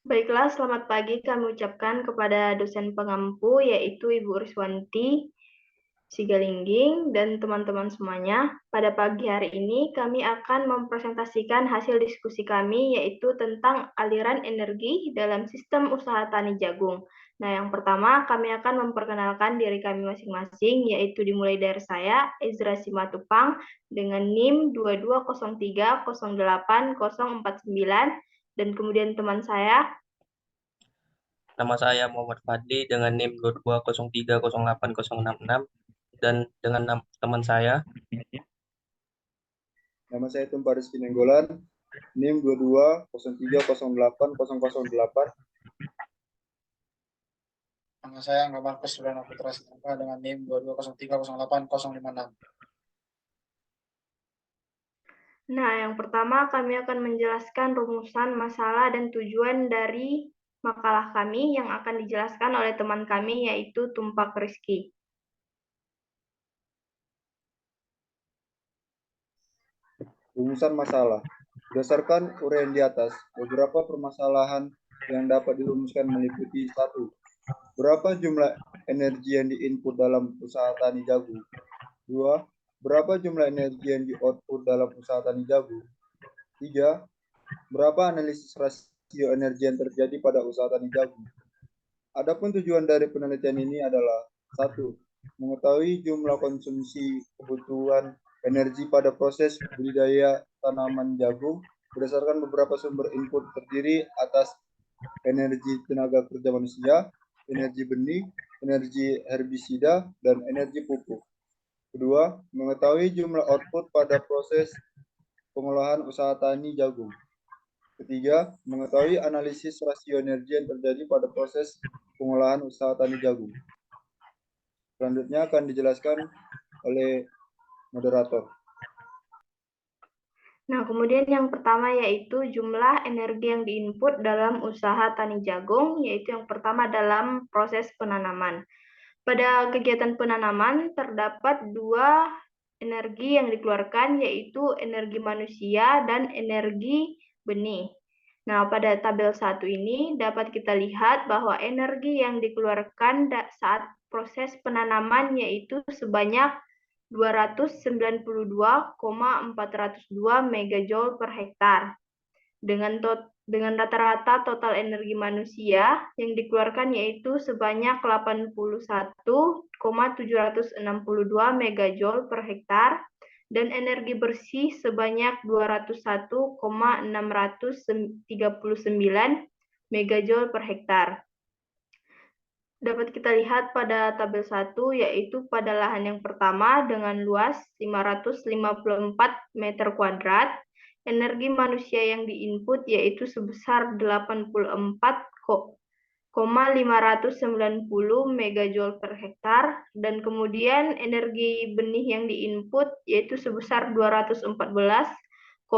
Baiklah, selamat pagi kami ucapkan kepada dosen pengampu yaitu Ibu Riswanti Sigalingging dan teman-teman semuanya. Pada pagi hari ini kami akan mempresentasikan hasil diskusi kami yaitu tentang aliran energi dalam sistem usaha tani jagung. Nah, yang pertama kami akan memperkenalkan diri kami masing-masing yaitu dimulai dari saya, Ezra Simatupang dengan NIM 220308049 dan kemudian teman saya. Nama saya Muhammad Fadli dengan NIM 2203086066 dan dengan teman saya. Nama saya Tumpah Rizky Nenggolan, NIM 2203080008. Nama saya Angga Markus Suryana Putra Sitampa dengan NIM 2203080056. Nah, yang pertama kami akan menjelaskan rumusan masalah dan tujuan dari makalah kami yang akan dijelaskan oleh teman kami yaitu Tumpak Rizky. Rumusan masalah. Berdasarkan uraian di atas, beberapa permasalahan yang dapat dirumuskan meliputi 1. Berapa jumlah energi yang diinput dalam usaha tani jagung? 2. Berapa jumlah energi yang di-output dalam usaha tani jagung? 3. Berapa analisis rasio energi yang terjadi pada usaha tani jagung? Adapun tujuan dari penelitian ini adalah 1. Mengetahui jumlah konsumsi kebutuhan energi pada proses budidaya tanaman jagung berdasarkan beberapa sumber input terdiri atas energi tenaga kerja manusia, energi benih, energi herbisida, dan energi pupuk. Kedua, mengetahui jumlah output pada proses pengolahan usaha tani jagung. Ketiga, mengetahui analisis rasio energi yang terjadi pada proses pengolahan usaha tani jagung. Selanjutnya akan dijelaskan oleh moderator. Nah, kemudian yang pertama yaitu jumlah energi yang diinput dalam usaha tani jagung, yaitu yang pertama dalam proses penanaman. Pada kegiatan penanaman terdapat 2 energi yang dikeluarkan yaitu energi manusia dan energi benih. Nah, pada tabel 1 ini dapat kita lihat bahwa energi yang dikeluarkan saat proses penanaman yaitu sebanyak 292,402 megajoule per hektar. Dengan rata-rata total energi manusia yang dikeluarkan yaitu sebanyak 81,762 megajoule per hektar dan energi bersih sebanyak 201,639 megajoule per hektar. Dapat kita lihat pada tabel 1 yaitu pada lahan yang pertama dengan luas 554 meter kuadrat, energi manusia yang diinput yaitu sebesar 84,590 megajoule per hektar dan kemudian energi benih yang diinput yaitu sebesar 214,353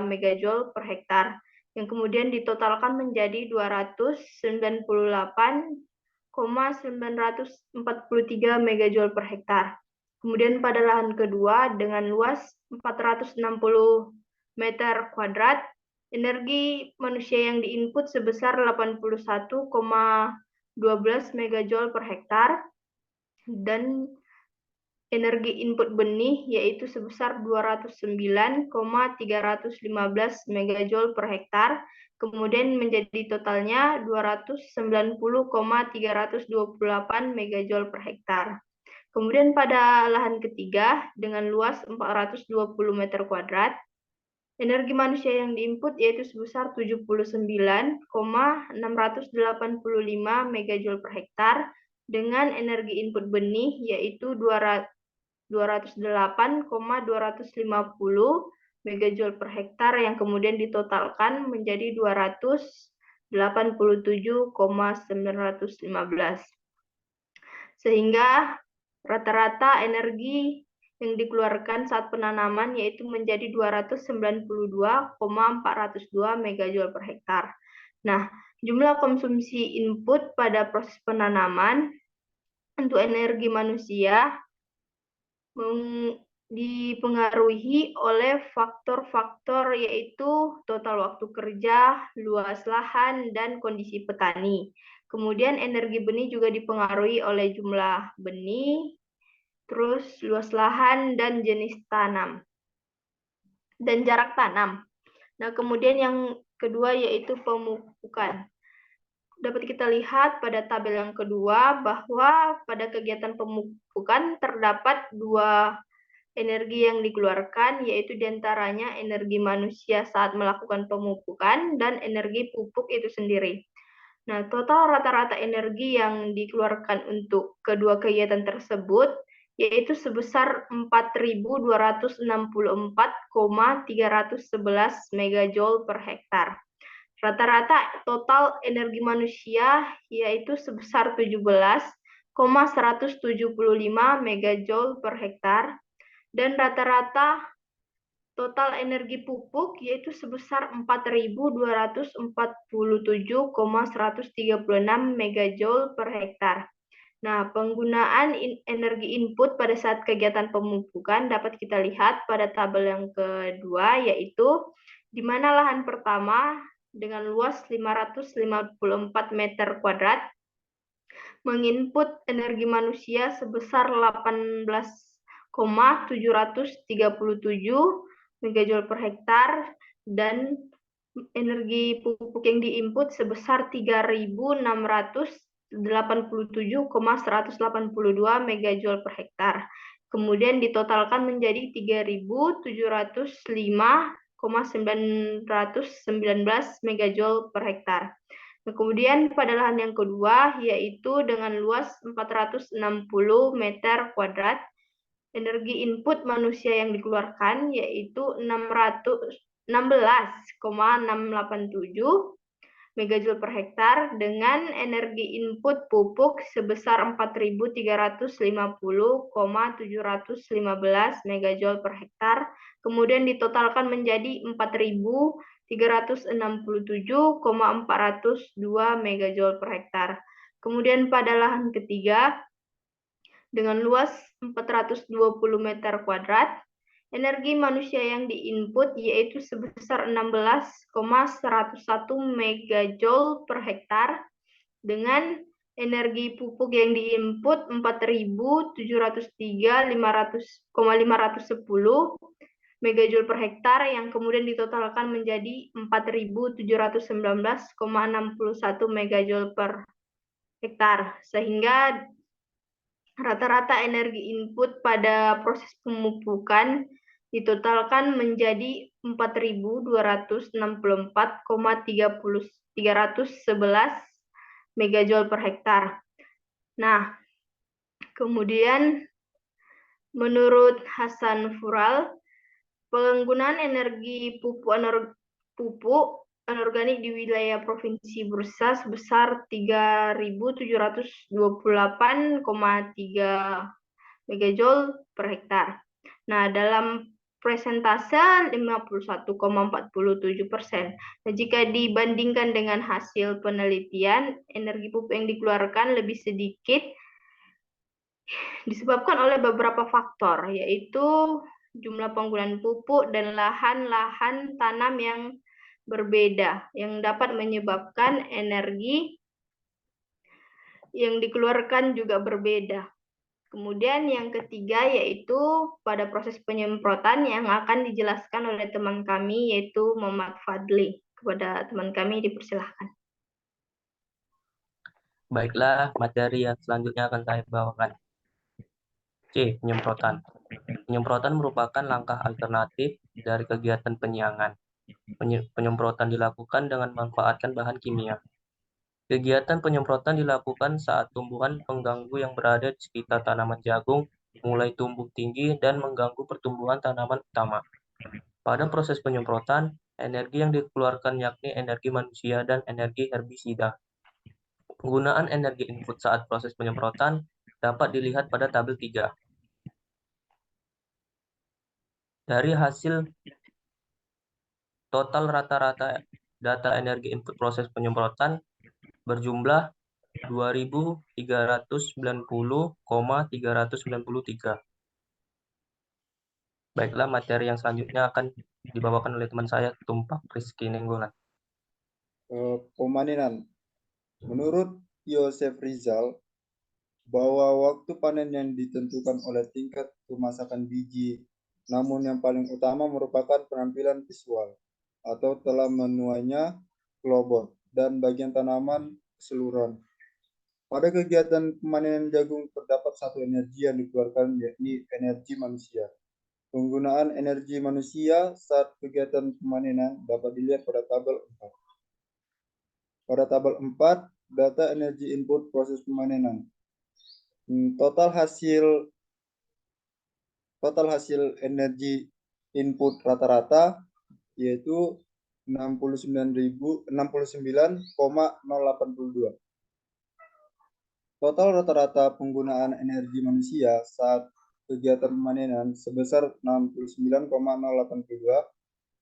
megajoule per hektar yang kemudian ditotalkan menjadi 298,943 megajoule per hektar. Kemudian pada lahan kedua dengan luas 460 meter kuadrat, energi manusia yang diinput sebesar 81,12 megajoule per hektar dan energi input benih yaitu sebesar 209,315 megajoule per hektar, kemudian menjadi totalnya 290,328 megajoule per hektar. Kemudian pada lahan ketiga dengan luas 420 meter kuadrat, energi manusia yang diinput yaitu sebesar 79,685 megajoule per hektar dengan energi input benih yaitu 208,250 megajoule per hektar yang kemudian ditotalkan menjadi 287,915. Sehingga rata-rata energi yang dikeluarkan saat penanaman yaitu menjadi 292,402 megajoule per hektar. Nah, jumlah konsumsi input pada proses penanaman untuk energi manusia dipengaruhi oleh faktor-faktor yaitu total waktu kerja, luas lahan, dan kondisi petani. Kemudian energi benih juga dipengaruhi oleh jumlah benih, terus luas lahan dan jenis tanam, dan jarak tanam. Nah, kemudian yang kedua yaitu pemupukan. Dapat kita lihat pada tabel yang kedua bahwa pada kegiatan pemupukan terdapat dua energi yang dikeluarkan, yaitu diantaranya energi manusia saat melakukan pemupukan dan energi pupuk itu sendiri. Nah, total rata-rata energi yang dikeluarkan untuk kedua kegiatan tersebut yaitu sebesar 4.264,311 megajoule per hektar. Rata-rata total energi manusia yaitu sebesar 17,175 megajoule per hektar, dan rata-rata total energi pupuk yaitu sebesar 4.247,136 megajoule per hektar. Nah, penggunaan energi input pada saat kegiatan pemupukan dapat kita lihat pada tabel yang kedua, yaitu di mana lahan pertama dengan luas 554 meter kuadrat menginput energi manusia sebesar 18,737 megajoule per hektar, dan energi pupuk yang diinput sebesar 3.687,182 megajoule per hektar. Kemudian ditotalkan menjadi 3.705,919 megajoule per hektar. Nah, kemudian pada lahan yang kedua yaitu dengan luas 460 meter kuadrat, energi input manusia yang dikeluarkan yaitu 16,687 megajoule per hektar, dengan energi input pupuk sebesar 4.350,715 megajoule per hektar, kemudian ditotalkan menjadi 4.367,402 megajoule per hektar. Kemudian pada lahan ketiga dengan luas 420 meter kuadrat, energi manusia yang diinput yaitu sebesar 16,101 megajoule per hektar, dengan energi pupuk yang diinput 4.703,510 megajoule per hektar, yang kemudian ditotalkan menjadi 4.719,61 megajoule per hektar, sehingga rata-rata energi input pada proses pemupukan ditotalkan menjadi 4.264,311 megajoule per hektar. Nah, kemudian menurut Hasan Fural, penggunaan energi pupuk anorganik di wilayah Provinsi Bursa sebesar 3.728,3 megajoule per hektar. Nah, dalam persentase 51,47%. Nah, jika dibandingkan dengan hasil penelitian, energi pupuk yang dikeluarkan lebih sedikit disebabkan oleh beberapa faktor, yaitu jumlah penggunaan pupuk dan lahan-lahan tanam yang berbeda, yang dapat menyebabkan energi yang dikeluarkan juga berbeda. Kemudian yang ketiga yaitu pada proses penyemprotan yang akan dijelaskan oleh teman kami yaitu Muhammad Fadli. Kepada teman kami dipersilahkan. Baiklah, materi yang selanjutnya akan saya bawakan. C. Penyemprotan. Penyemprotan merupakan langkah alternatif dari kegiatan penyiangan. Penyemprotan dilakukan dengan memanfaatkan bahan kimia. Kegiatan penyemprotan dilakukan saat tumbuhan pengganggu yang berada di sekitar tanaman jagung mulai tumbuh tinggi dan mengganggu pertumbuhan tanaman utama. Pada proses penyemprotan, energi yang dikeluarkan yakni energi manusia dan energi herbisida. Penggunaan energi input saat proses penyemprotan dapat dilihat pada tabel 3. Dari hasil total rata-rata data energi input proses penyemprotan berjumlah 2.390,393. Baiklah, materi yang selanjutnya akan dibawakan oleh teman saya, Tumpak Rizky Nenggolan. Pemanenan. Menurut Yosef Rizal, bahwa waktu panen yang ditentukan oleh tingkat kemasakan biji, namun yang paling utama merupakan penampilan visual atau telah menuainya klobot dan bagian tanaman keseluruhan. Pada kegiatan pemanenan jagung terdapat satu energi yang dikeluarkan, yakni energi manusia. Penggunaan energi manusia saat kegiatan pemanenan dapat dilihat pada tabel 4. Pada tabel 4, data energi input proses pemanenan. Total hasil energi input rata-rata yaitu 69,082. Total rata-rata penggunaan energi manusia saat kegiatan pemanenan sebesar 69,082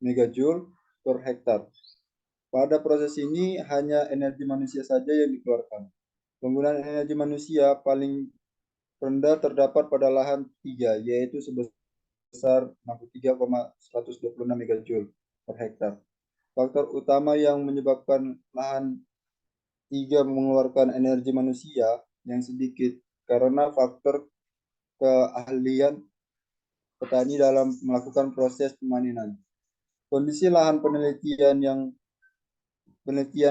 megajoule per hektar. Pada proses ini hanya energi manusia saja yang dikeluarkan. Penggunaan energi manusia paling rendah terdapat pada lahan 3, yaitu sebesar 63,126 megajoule per hektar. Faktor utama yang menyebabkan lahan 3 mengeluarkan energi manusia yang sedikit karena faktor keahlian petani dalam melakukan proses pemanenan. Kondisi lahan penelitian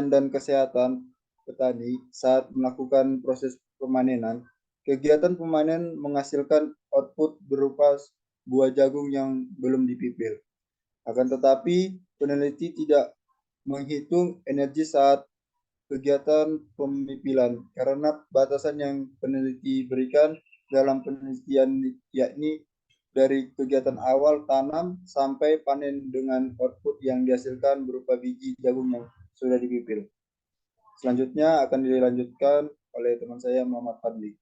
dan kesehatan petani saat melakukan proses pemanenan. Kegiatan pemanen menghasilkan output berupa buah jagung yang belum dipipil. Akan tetapi, peneliti tidak menghitung energi saat kegiatan pemipilan karena batasan yang peneliti berikan dalam penelitian yakni dari kegiatan awal tanam sampai panen dengan output yang dihasilkan berupa biji jagung yang sudah dipipil. Selanjutnya akan dilanjutkan oleh teman saya Muhammad Fadli.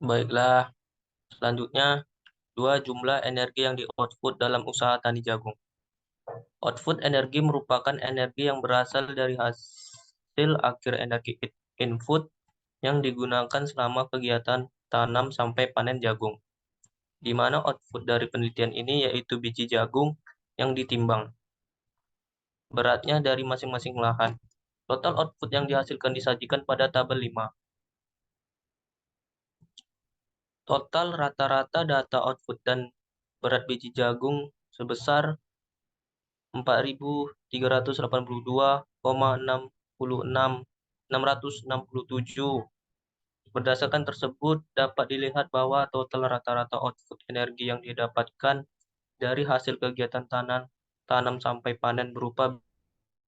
Baiklah, selanjutnya 2 jumlah energi yang di-output dalam usaha tani jagung. Output energi merupakan energi yang berasal dari hasil akhir energi input yang digunakan selama kegiatan tanam sampai panen jagung, di mana output dari penelitian ini yaitu biji jagung yang ditimbang, beratnya dari masing-masing lahan. Total output yang dihasilkan disajikan pada tabel 5. Total rata-rata data output dan berat biji jagung sebesar 4.382,667. Berdasarkan tersebut, dapat dilihat bahwa total rata-rata output energi yang didapatkan dari hasil kegiatan tanam sampai panen berupa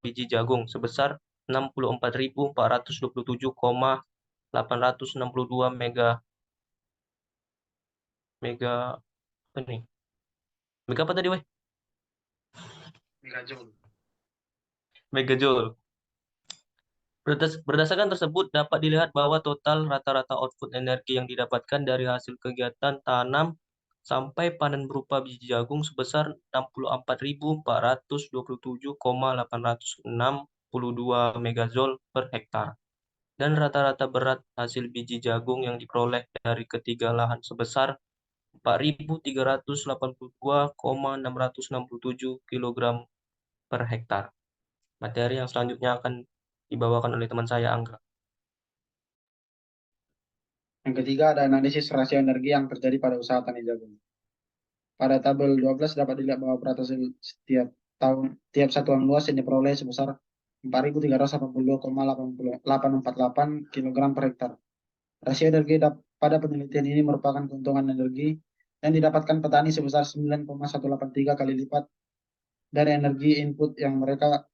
biji jagung sebesar 64.427,862 mega apa tadi, weh? Megajoule. Berdasarkan tersebut, dapat dilihat bahwa total rata-rata output energi yang didapatkan dari hasil kegiatan tanam sampai panen berupa biji jagung sebesar 64.427,862 megajoule per hektar. Dan rata-rata berat hasil biji jagung yang diperoleh dari ketiga lahan sebesar 4.382,667 kg per hektar. Materi yang selanjutnya akan dibawakan oleh teman saya, Angga. Yang ketiga ada analisis rasio energi yang terjadi pada usaha tani jagung. Pada tabel 12 dapat dilihat bahwa hasil tiap satuan luas yang diperoleh sebesar 4.382,848 kg per hektar. Rasio energi pada penelitian ini merupakan keuntungan energi yang didapatkan petani sebesar 9,183 kali lipat dari energi input yang mereka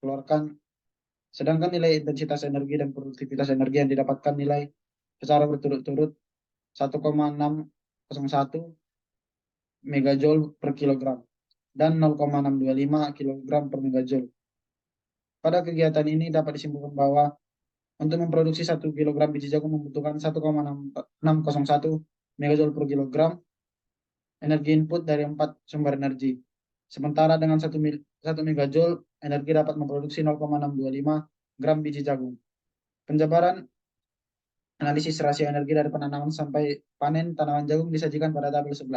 keluarkan. Sedangkan nilai intensitas energi dan produktivitas energi yang didapatkan nilai secara berturut-turut 1,601 megajoule per kilogram dan 0,625 kilogram per megajoule. Pada kegiatan ini dapat disimpulkan bahwa untuk memproduksi 1 kilogram biji jagung membutuhkan 1,601 megajoule per kilogram energi input dari 4 sumber energi. Sementara dengan 1 megajoule energi dapat memproduksi 0,625 gram biji jagung. Penjabaran Analisis rasio energi dari penanaman sampai panen tanaman jagung disajikan pada tabel 11.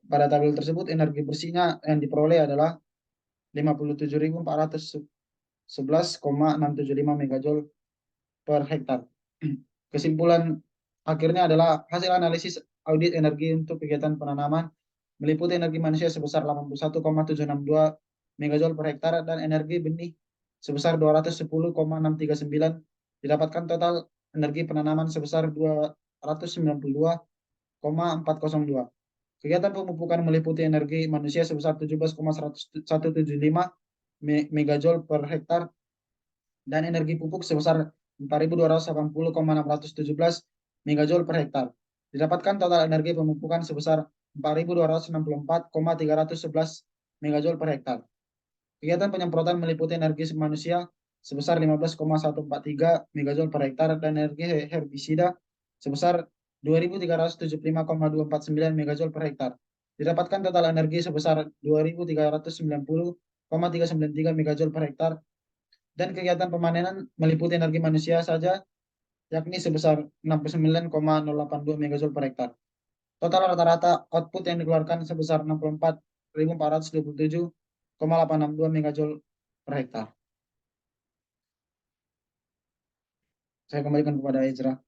Pada tabel tersebut energi bersihnya yang diperoleh adalah 57.411,675 megajoule per hektar. Kesimpulan akhirnya adalah hasil analisis audit energi untuk kegiatan penanaman meliputi energi manusia sebesar 81,762 megajoule per hektar dan energi benih sebesar 210,639. Didapatkan total energi penanaman sebesar 292,402. Kegiatan pemupukan meliputi energi manusia sebesar 17,175 megajoule per hektar dan energi pupuk sebesar 4.280,617 megajoule per hektar. Didapatkan total energi pemupukan sebesar 4.264,311 megajoule per hektar. Kegiatan penyemprotan meliputi energi manusia sebesar 15,143 megajoule per hektar dan energi herbisida sebesar 2.375,249 megajoule per hektar. Didapatkan total energi sebesar 2.390,393 megajoule per hektar dan kegiatan pemanenan meliputi energi manusia saja yakni sebesar 69,082 megajoule per hektar. Total rata-rata output yang dikeluarkan sebesar 64.427,862 megajoule per hektar. Saya kembalikan kepada Ezra.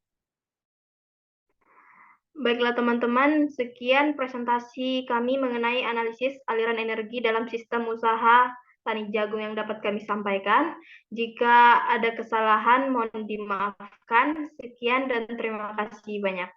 Baiklah teman-teman, sekian presentasi kami mengenai analisis aliran energi dalam sistem usaha tani jagung yang dapat kami sampaikan. Jika ada kesalahan, mohon dimaafkan. Sekian dan terima kasih banyak.